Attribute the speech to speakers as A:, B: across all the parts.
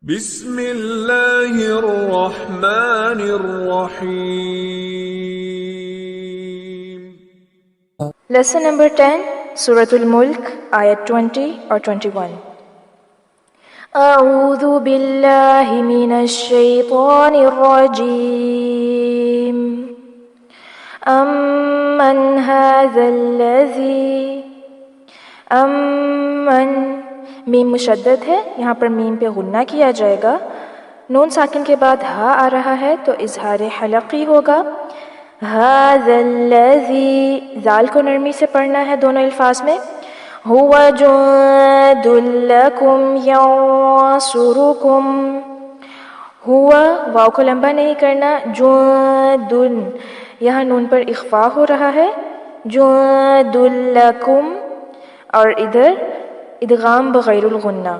A: بسم اللہ الرحمن الرحیم۔
B: Lesson number 10, Surah Al-Mulk, Ayat 20 or 21. أعوذ بالله من الشيطان الرجيم. أمن هذا الذي أمن میم مشدد ہے، یہاں پر میم پہ غنہ کیا جائے گا۔ نون ساکن کے بعد ہا آ رہا ہے تو اظہار حلقی ہوگا۔ هذا الذی، ذال کو نرمی سے پڑھنا ہے دونوں الفاظ میں۔ هو جند لکم ینصرکم، ہوا واو کو لمبا نہیں کرنا، جند، یہاں نون پر اخفا ہو رہا ہے، جند لکم، اور ادھر ادغام بغیر الغنہ،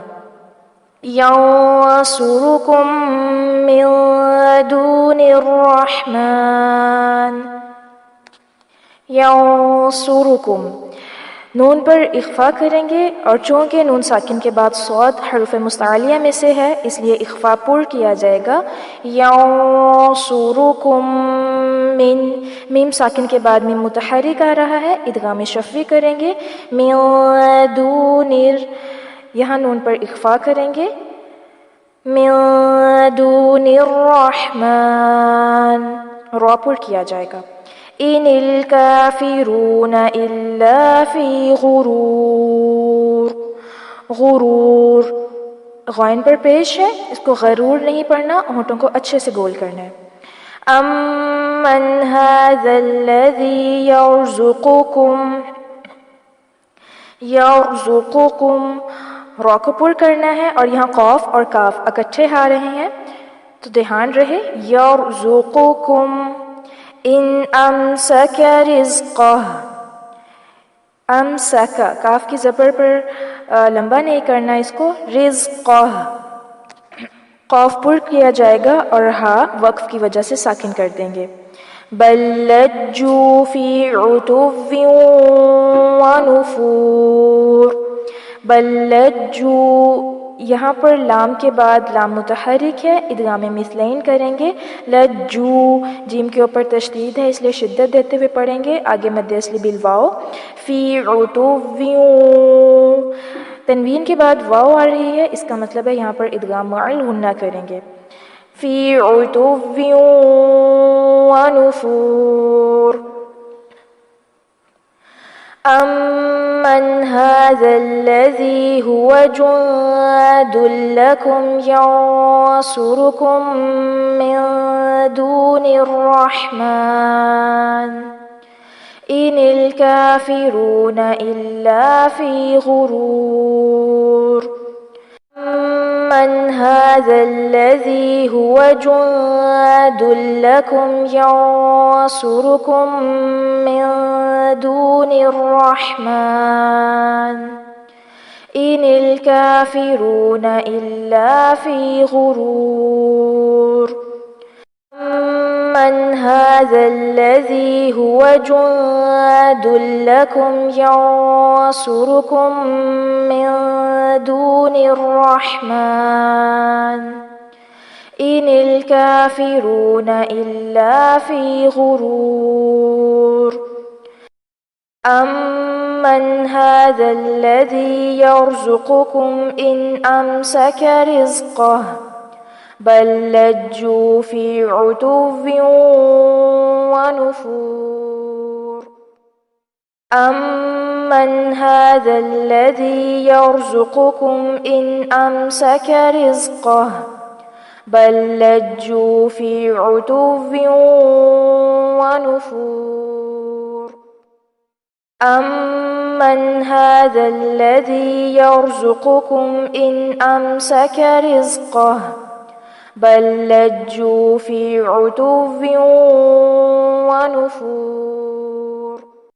B: ینصرکم من دون الرحمن، ینصرکم، نون پر اخفا کریں گے، اور چونکہ نون ساکن کے بعد صاد حروف مستعلیہ میں سے ہے اس لیے اخفا پر کیا جائے گا۔ ینصرکم من، میم ساکن کے بعد میم متحرک آ رہا ہے، ادغام شفوی کریں گے، من دون، یہاں نون پر اخفا کریں گے، من دون الرحمن، را پر کیا جائے گا۔ ان الکافرون الا فی غرور، غرور غائن پر پیش ہے، اس کو غرور نہیں پڑھنا، ہونٹوں کو اچھے سے گول کرنا ہے۔ امن ھذا الذی یرزقکم، یرزقکم، را کو پر کرنا ہے، اور یہاں قاف اور کاف اکٹھے آ رہے ہیں تو دھیان رہے، یرزقکم، ان امسک رزقہ، امسک، کاف کی زبر پر لمبا نہیں کرنا اس کو، رزقہ، قاف پر کیا جائے گا اور ہا وقف کی وجہ سے ساکن کر دیں گے۔ بل لجوا فی عتو ونفور، بل لجوا، یہاں پر لام کے بعد لام متحرک ہے، ادغام مثلین کریں گے، لجو، جیم کے اوپر تشدید ہے اس لیے شدت دیتے ہوئے پڑھیں گے، آگے مد اصلی بالواو، فی عتو، تنوین کے بعد واو آ رہی ہے، اس کا مطلب ہے یہاں پر ادغام مع الغنہ کریں گے، فی عتو ونفور۔ امن ھذا الذی هو جند لکم ینصرکم من دون الرحمن ان الکافرون الا فی غرور۔ امن ھذا الذی هو جند لکم ینصرکم من دون الرحمن ان الکافرون الا فی غرور۔ امن ھذا الذی هو جند لکم ینصرکم من دون الرحمن ان الکافرون الا فی غرور۔ امن ھذا الذی یرزقکم ان امسک رزقہ بل لجوا فی عتو ونفور۔ امن ھذا الذی یرزقکم ان امسک رزقہ بل لجوا فی عتو ونفور۔ امن ھذا الذی یرزقکم ان امسک رزقہ بل لجوا فی عتو ونفور۔